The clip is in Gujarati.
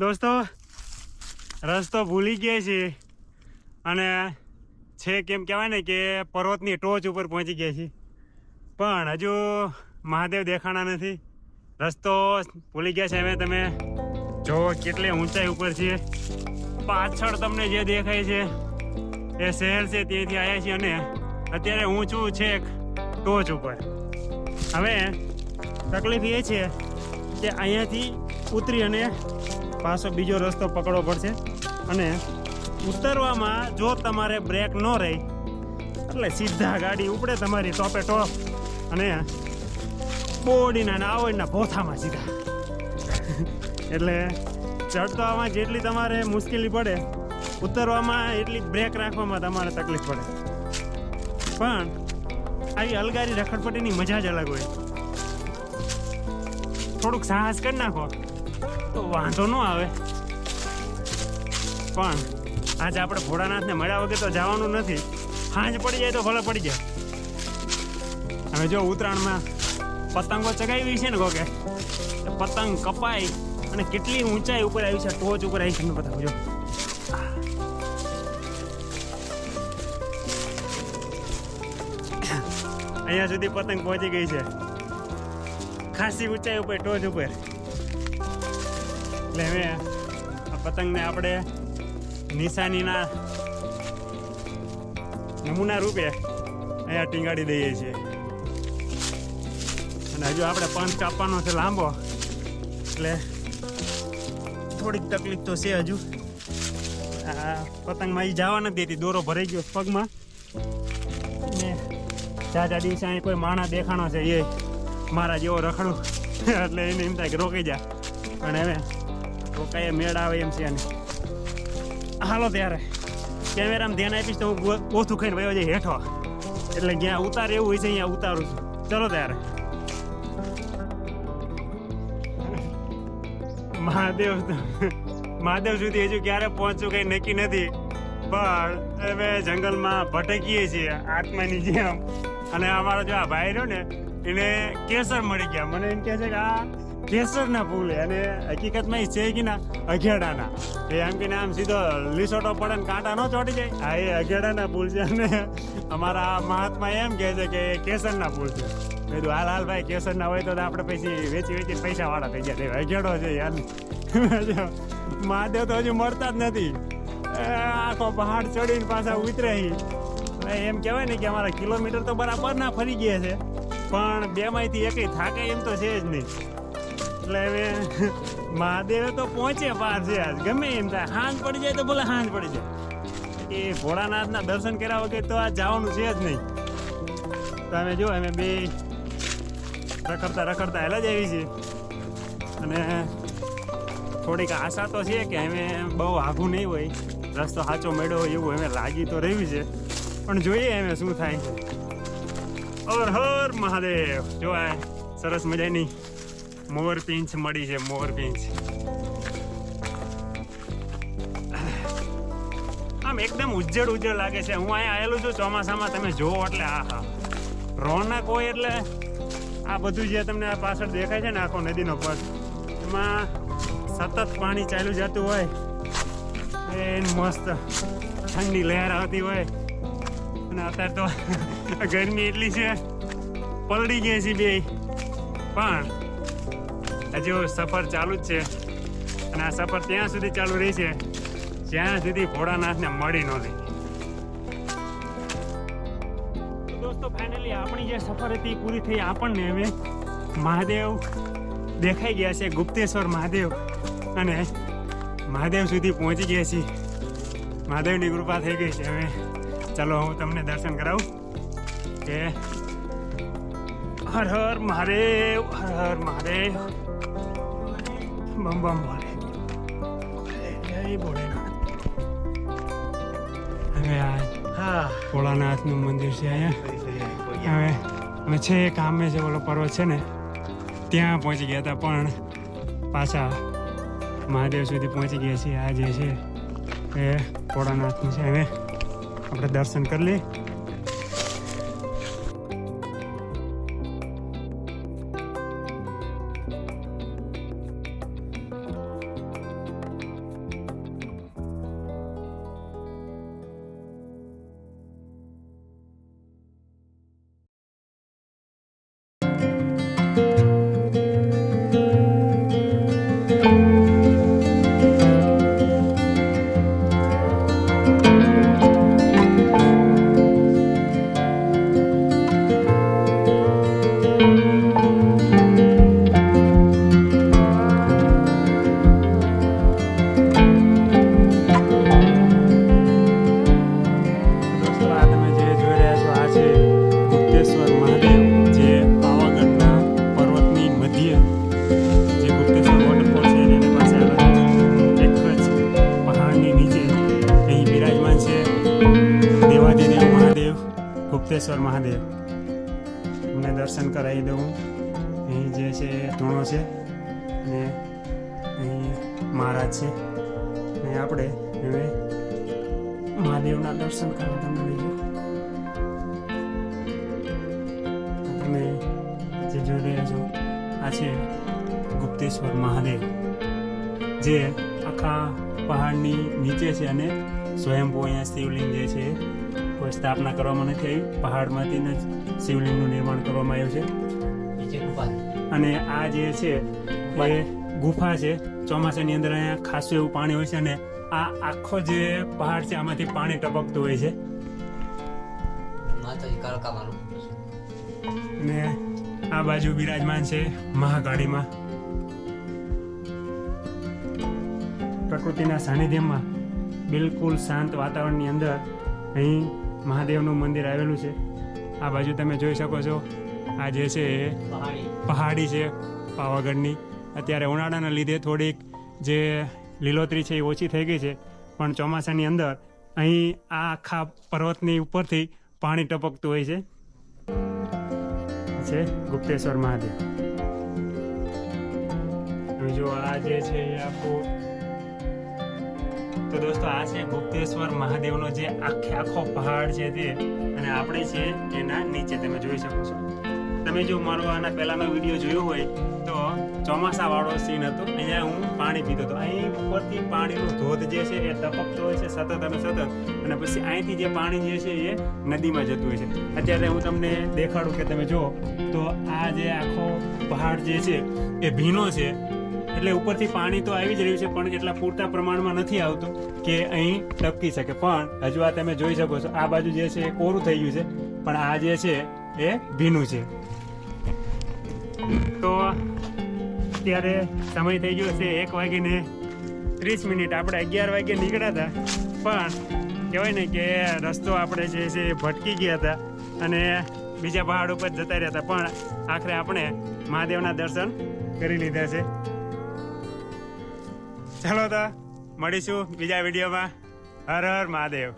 દોસ્તો રસ્તો ભૂલી ગયા છીએ અને છે કેમ કહેવાય ને કે પર્વતની ટોચ ઉપર પહોંચી ગયા છીએ, પણ હજુ મહાદેવ દેખાણા નથી. રસ્તો ભૂલી ગયા છે. હવે તમે જો કેટલી ઊંચાઈ ઉપર છીએ. પાછળ તમને જે દેખાય છે એ શહેર છે, ત્યાંથી આવ્યા છીએ અને અત્યારે હું છું છેક ટોચ ઉપર. હવે તકલીફ એ છે કે અહીંયાથી ઉતરી અને પાછો બીજો રસ્તો પકડવો પડશે અને ઉતરવામાં જો તમારે બ્રેક ન રહી એટલે સીધા ગાડી ઉપડે તમારી ટોપે ટોપ અને બોડીના આવડના ભોથામાં સીધા. એટલે ચડવામાં જેટલી તમારે મુશ્કેલી પડે, ઉતરવામાં એટલી બ્રેક રાખવામાં તમારે તકલીફ પડે. પણ આવી અલગારી રખડપટ્ટીની મજા જ અલગ હોય. થોડુંક સાહસ કરી નાખો તો વાંધો ન આવે. પણ આજે આપણે ભોળાનાથને મળ્યા વગર તો જવાનું નથી. સાંજ પડી જાય તો ભલે પડી જાય. હવે જો ઉત્તરાયણમાં પતંગો ચગાવી છે ને કોકે, પતંગ કપાઈ અને કેટલી ઊંચાઈ ઉપર આવી છે, ટોચ ઉપર આવી છે. બતાવજો અહીંયા સુધી પતંગ પહોંચી ગઈ છે, ખાસી ઊંચાઈ ઉપર, ટોચ ઉપર. એટલે હવે આ પતંગને આપણે નિશાનીના નમૂના રૂપે અહીંયા ટીંગાડી દઈએ છીએ. અને હજુ આપણે પંચ કાપવાનો છે લાંબો, એટલે થોડીક તકલીફ તો છે હજુ. આ પતંગમાં એ જવા નથી દેતી, દોરો ભરાઈ ગયો પગમાં. ને જાજા દિવસે અહીં કોઈ માણસ દેખાણો છે એ મારા જેવો રખડું, એટલે એને એમ થાય કે રોકી જા. પણ હવે રોકાઈએ મેળ આવે એમ છે. અને હાલો ત્યારે કેમેરામાં ધ્યાન આપીશ તો હું ઓછું ખાઈને વયો જઈ હેઠો, એટલે જ્યાં ઉતારે એવું હોય છે અહીંયા ઉતારું છું. ચલો ત્યારે. મહાદેવ સુધી હજુ ક્યારે પહોંચવું કંઈ નક્કી નથી, પણ હવે જંગલમાં ભટકીએ છીએ આત્માની જેમ. અને અમારો જો આ ભાઈ રહ્યો ને એને કેસર મળી ગયા. મને એમ કહે છે કે આ કેસરના ફૂલ, અને હકીકતમાં એ છે કે ના અઘેડાના. એ એમ કે આમ સીધો લીસોટો પડે ને કાંટા ન ચોટી જાય. હા, એ અઘેડાના ફૂલ છે. અને અમારા મહાત્મા એમ કહે છે કે કેસરના ફૂલ છે. કીધું હાલ હાલ ભાઈ, કેસરના હોય તો આપણે પછી વેચી પૈસા વાળા થઈ ગયા. અઘેડો છે યાર. મહાદેવ તો હજુ મળતા જ નથી. આખો પહાડ ચડીને પાછા ઉતરે. એમ કહેવાય ને કે અમારા કિલોમીટર તો બરાબર ના ફરી ગયા છે, પણ બેમાંથી એકય થાકે એમ તો છે જ નહીં. એટલે હવે મહાદેવ તો પહોંચે પાર છે આજ. ગમે એમ થાય, હાંજ પડી જાય તો ભલે હાંજ પડી જાય. એ ભોળાનાથના દર્શન કર્યા વગર તો આ જવાનું છે જ નહીં. તો અમે જો અમે બે રખડતા હેલા જ આવી છીએ. અને થોડીક આશા તો છે કે અમે બહુ આઘું નહીં હોય, રસ્તો સાચો મળ્યો હોય એવું અમે લાગી તો રહ્યું છે. પણ જોઈએ અમે શું થાય. હર હર મહાદેવ. જો આ સરસ મજાની મોરપીંછ મળી છે, મોરપીંછ. આમ એકદમ ઉજ્જડ લાગે છે. હું અહીંયા આવેલું છું ચોમાસામાં, તમે જોવો એટલે આહા રોનક હોય. એટલે આ બધું જે તમને આ પાછળ દેખાય છે ને આખો નદીનો પટ, એમાં સતત પાણી ચાલ્યું જતું હોય. એ મસ્ત ઠંડી લહેર આવતી હોય. અને અત્યારે તો ગરમી એટલી છે, પલળી ગયા છે બે. પણ હજુ સફર ચાલુ જ છે. અને આ સફર ત્યાં સુધી ચાલુ રહી છે જ્યાં સુધી ભોળાનાથને મળી ન લઈ. તો દોસ્તો ફાઇનલી આપણી જે સફર હતી પૂરી થઈ. આપણને હવે મહાદેવ દેખાઈ ગયા છે, ગુપ્તેશ્વર મહાદેવ. અને મહાદેવ સુધી પહોંચી ગયા છીએ. મહાદેવની કૃપા થઈ ગઈ છે. હવે ચાલો હું તમને દર્શન કરાવું કે હર હર મહાદેવ, હર હર મહાદેવ, બમ બમ બોલે, જય ભોળેનાથ. હવે હા ભોળાનાથનું મંદિર છે અહીંયા. હવે અમે છે કામે છે ઓલો પર્વત છે ને ત્યાં પહોંચી ગયા હતા, પણ પાછા મહાદેવ સુધી પહોંચી ગયા છીએ. આ જે છે એ ભોળાનાથનું છે. હવે આપણે દર્શન કરી લઈએ. ગુપ્તેશ્વર મહાદેવ. તમને દર્શન કરાવી દઉં. અહીં જે છે ધૂણો છે અને અહીં મહારાજ છે અને આપણે હવે મહાદેવના દર્શન કરવા તમને લઈ જાઓ. તમે જે જોઈ રહ્યા છો આ છે ગુપ્તેશ્વર મહાદેવ, જે આખા પહાડની નીચે છે અને સ્વયંભૂ અહીંયા શિવલિંગ જે છે કોઈ સ્થાપના કરવામાં નથી આવી. પહાડમાંથી જ શિવલિંગનું નિર્માણ કરવામાં આવ્યું છે. અને આ જે છે એ ગુફા છે. ચોમાસાની અંદર અહીંયા ખાસું એવું પાણી હોય છે અને આ આખો જે પહાડ છે આમાંથી પાણી ટપકતું હોય છે. અને આ બાજુ બિરાજમાન છે મહાકાળીમાં. પ્રકૃતિના સાનિધ્યમાં બિલકુલ શાંત વાતાવરણની અંદર અહીં મહાદેવનું મંદિર આવેલું છે. આ બાજુ તમે જોઈ શકો છો આ જે છે એ પહાડી છે પાવાગઢની. અત્યારે ઉનાળાના લીધે થોડીક જે લીલોતરી છે એ ઓછી થઈ ગઈ છે, પણ ચોમાસાની અંદર અહીં આ આખા પર્વતની ઉપરથી પાણી ટપકતું હોય છે ગુપ્તેશ્વર મહાદેવ. જો આ જે છે એ આખું, તો દોસ્તો આ છે ગુપ્તેશ્વર મહાદેવનો જે આખો પહાડ છે તે, અને આપણે છે એના નીચે તમે જોઈ શકો છો. તમે જો મારો આના પહેલાનો વિડીયો જોયો હોય તો ચોમાસા વાળો સીન હતો. અહીંયા હું પાણી પીતો હતો. અહીં ઉપરથી પાણીનો ધોધ જે છે એ ટપકતો હોય છે સતત અને સતત, અને પછી અહીંથી જે પાણી જે છે એ નદીમાં જતું હોય છે. અત્યારે હું તમને દેખાડું કે તમે જુઓ તો આ જે આખો પહાડ જે છે એ ભીનો છે, એટલે ઉપરથી પાણી તો આવી જ રહ્યું છે પણ એટલા પૂરતા પ્રમાણમાં નથી આવતું કે અહીં ટપકી શકે. પણ હજુ આ તમે જોઈ શકો છો આ બાજુ જે છે એ કોરું થઈ ગયું છે, પણ આ જે છે એ ભીનું છે. તો અત્યારે સમય થઈ ગયો છે 1:30. આપણે 11 વાગે નીકળ્યા હતા, પણ કહેવાય ને કે રસ્તો આપણે જે છે એ ભટકી ગયા હતા અને બીજા પહાડ ઉપર જતા રહ્યા હતા, પણ આખરે આપણે મહાદેવના દર્શન કરી લીધા છે. ચાલો તો મળીશું બીજા વિડીયોમાં. હર હર મહાદેવ.